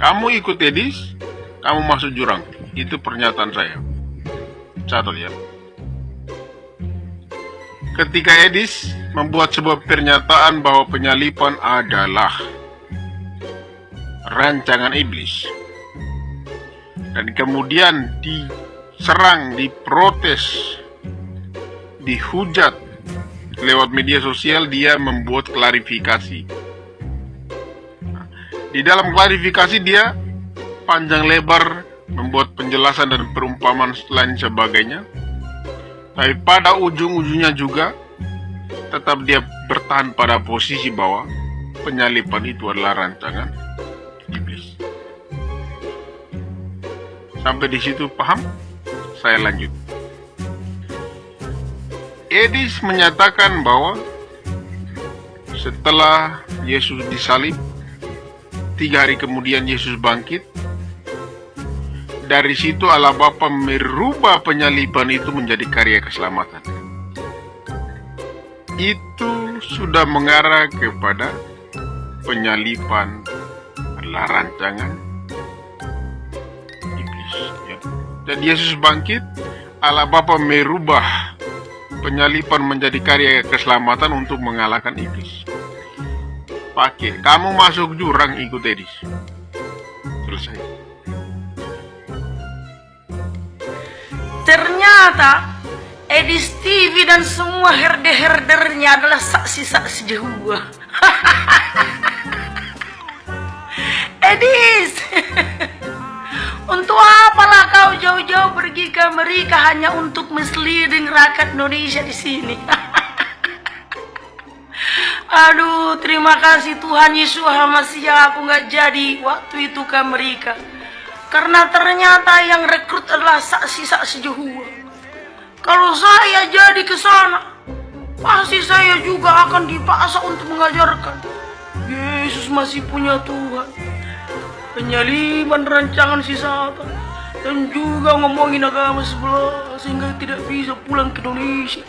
Kamu ikut Edis, kamu masuk jurang. Itu pernyataan saya. Catat ya. Ketika Edis membuat sebuah pernyataan bahwa penyaliban adalah rancangan iblis, dan kemudian diserang, diprotes, dihujat lewat media sosial, dia membuat klarifikasi. Di dalam klarifikasi dia panjang lebar membuat penjelasan dan perumpamaan lain sebagainya. Tapi pada ujung-ujungnya juga tetap dia bertahan pada posisi bahwa penyaliban itu adalah rancangan iblis. Sampai di situ paham? Saya lanjut. Edis menyatakan bahwa setelah Yesus disalib, 3 hari kemudian Yesus bangkit. Dari situ Allah Bapa merubah penyaliban itu menjadi karya keselamatan. Itu sudah mengarah kepada penyaliban adalah rancangan iblis. Ya. Dan Yesus bangkit, Allah Bapa merubah penyaliban menjadi karya keselamatan untuk mengalahkan iblis. Pakai, kamu masuk jurang ikut Edis. Selesai. Ternyata Edis TV dan semua herder-herdernya adalah saksi-saksi Jehovah. Edis, untuk apalah kau jauh-jauh pergi ke Amerika hanya untuk misleading rakyat Indonesia di sini? Aduh, terima kasih Tuhan Yesus Masih aku nggak jadi waktu itu ke Amerika. Karena ternyata yang rekrut adalah saksi-saksi Jehovah. Kalau saya jadi ke sana, pasti saya juga akan dipaksa untuk mengajarkan Yesus masih punya Tuhan, penyaliban rancangan si Satan, dan juga ngomongin agama sebelah sehingga tidak bisa pulang ke Indonesia.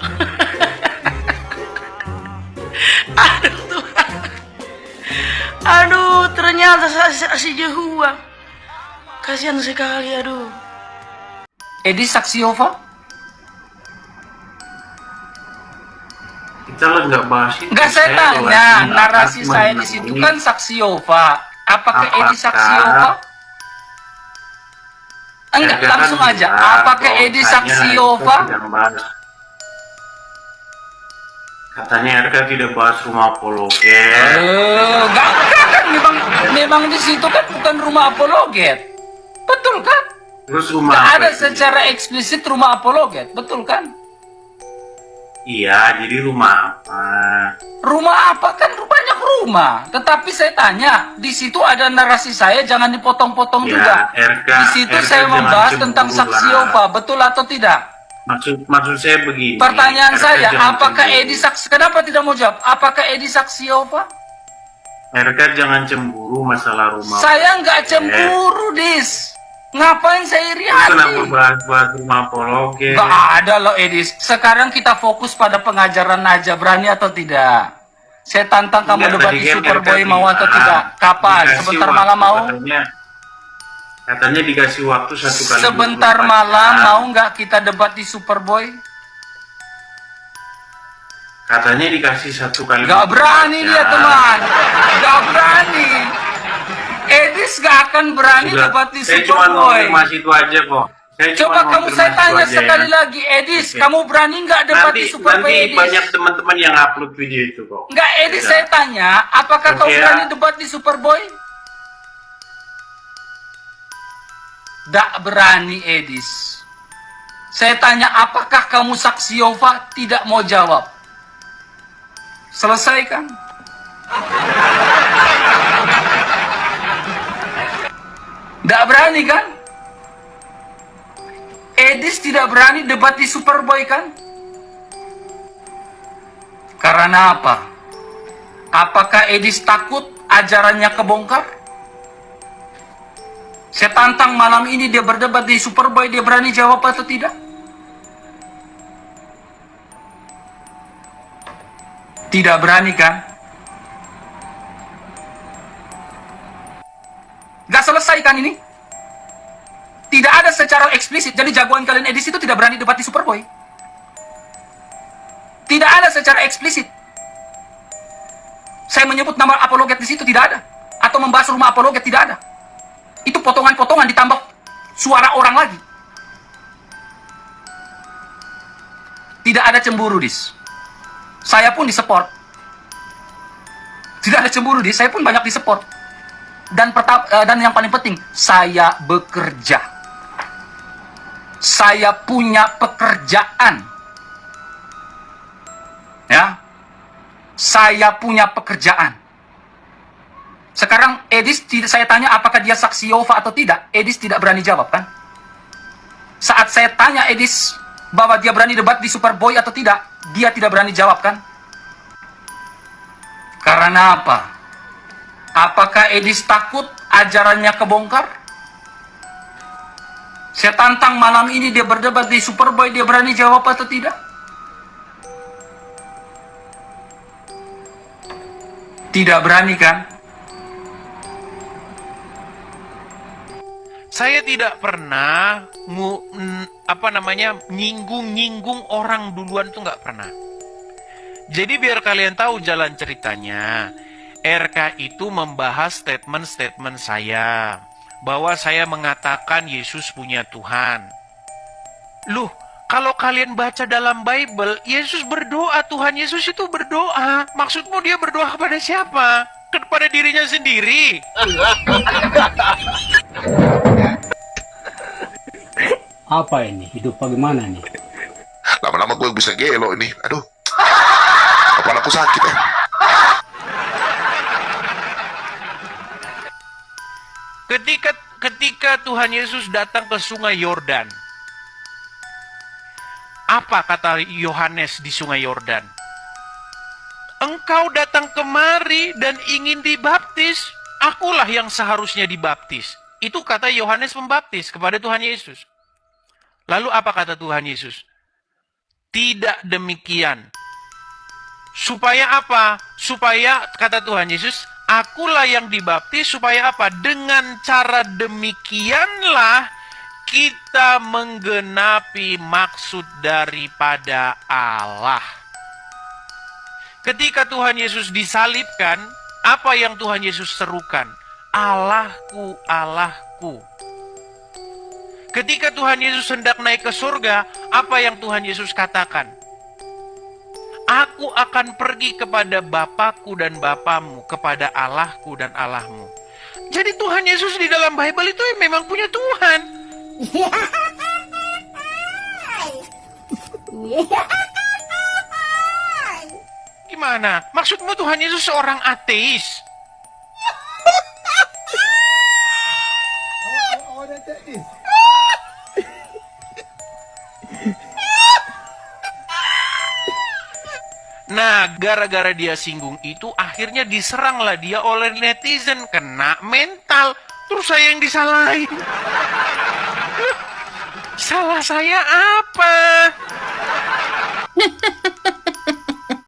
Aduh Tuhan. Aduh, ternyata saksi-saksi Jehovah. Kasihan sekali, aduh. Edis saksi Yehova? Kita nggak bahas itu. Enggak, saya tanya, narasi saya di situ kan saksi Yehova. Apakah Edis saksi Yehova? Enggak, langsung aja. Apakah Edis saksi Yehova? Katanya RK tidak bahas rumah apologet. Enggak kan, memang di situ kan bukan rumah apologet. Betul kan? Terus rumah nggak ada itu? secara eksplisit rumah apologet, betul kan? Iya, jadi rumah apa? Rumah apa kan banyak rumah. Tetapi saya tanya, di situ ada narasi saya, jangan dipotong-potong Ya, juga. RK, Di situ RK saya jangan membahas cemburu tentang saksi lah. Yehova, betul atau tidak? Maksud saya begini. Pertanyaan RK saya, jangan apakah cemburu. Edi saksi? Kenapa tidak mau jawab? Apakah Edi saksi Yehova? RK jangan cemburu masalah rumah. Saya nggak cemburu, Dis. Ngapain saya iri Kenapa hati? bahas rumah apologet? Gak ada loh, Edis. Sekarang kita fokus pada pengajaran aja. Berani atau tidak? Saya tantang kamu Enggak, debat tadi di kan Superboy, RK mau atau bilang, tidak? Kapan? dikasih Sebentar waktu, malam mau? Katanya dikasih waktu 1 kali. Sebentar 24 malam jam. mau nggak kita debat di Superboy? Katanya dikasih 1 kali. Gak 24 berani dia, jam. teman. Gak berani. Edis gak akan berani Sudah, debat di saya cuma Superboy. konfirmasi itu aja kok. Coba kamu saya tanya sekali lagi, Edis, Oke. kamu berani nggak debat di Superboy, nanti Edis? banyak teman-teman yang upload video itu kok. Nggak, Edis, Ya. saya tanya, apakah kau Oke, ya. berani debat di Superboy? Tak berani, Edis. Saya tanya, apakah kamu saksi Yehova? Tidak mau jawab. Selesaikan. Tak berani kan? Edis tidak berani debat di Superboy kan? Karena apa? Apakah Edis takut ajarannya kebongkar? Saya tantang malam ini dia berdebat di Superboy, dia berani jawab atau tidak? Tidak berani kan? Gak selesai kan ini? Tidak ada secara eksplisit. Jadi jagoan kalian Edis itu tidak berani debat di Superboy. Tidak ada secara eksplisit. Saya menyebut nama apologet di situ tidak ada. Atau membahas rumah apologet tidak ada. Itu potongan-potongan ditambah suara orang lagi. Tidak ada cemburu, Dis. Saya pun disupport. Tidak ada cemburu, Dis. Saya pun banyak disupport. Dan yang paling penting, saya bekerja. Saya punya pekerjaan. Ya. Saya punya pekerjaan. Sekarang Edis, saya tanya apakah dia saksi Yehova atau tidak. Edis tidak berani jawab kan? Saat saya tanya Edis bahwa dia berani debat di Superboy atau tidak, dia tidak berani jawab kan? Karena apa? Apakah Edis takut ajarannya kebongkar? Saya tantang malam ini dia berdebat di Superboy, dia berani jawab atau tidak? Tidak berani kan? Saya tidak pernah nyinggung orang duluan tuh nggak pernah. Jadi biar kalian tahu jalan ceritanya, RK itu membahas statement-statement saya bahwa saya mengatakan Yesus punya Tuhan. Loh, kalau kalian baca dalam Bible, Yesus berdoa, Tuhan Yesus itu berdoa. Maksudmu dia berdoa kepada siapa? Kepada dirinya sendiri. Apa ini? Hidup bagaimana nih? Lama-lama gue bisa gelo ini. Aduh. Kepala aku sakit ya. Ketika Tuhan Yesus datang ke sungai Yordan, apa kata Yohanes di sungai Yordan? Engkau datang kemari dan ingin dibaptis, akulah yang seharusnya dibaptis. Itu kata Yohanes Pembaptis kepada Tuhan Yesus. Lalu apa kata Tuhan Yesus? Tidak demikian. Supaya apa? Supaya, kata Tuhan Yesus, akulah yang dibaptis, supaya apa? Dengan cara demikianlah kita menggenapi maksud daripada Allah. Ketika Tuhan Yesus disalibkan, apa yang Tuhan Yesus serukan? Allahku, Allahku. Ketika Tuhan Yesus hendak naik ke surga, apa yang Tuhan Yesus katakan? Aku akan pergi kepada Bapakku dan Bapamu, kepada Allahku dan Allahmu. Jadi Tuhan Yesus di dalam Bible itu memang punya Tuhan. Gimana? Maksudmu Tuhan Yesus seorang ateis? Nah, gara-gara dia singgung itu, akhirnya diseranglah dia oleh netizen, kena mental. Terus saya yang disalahin. Salah saya apa?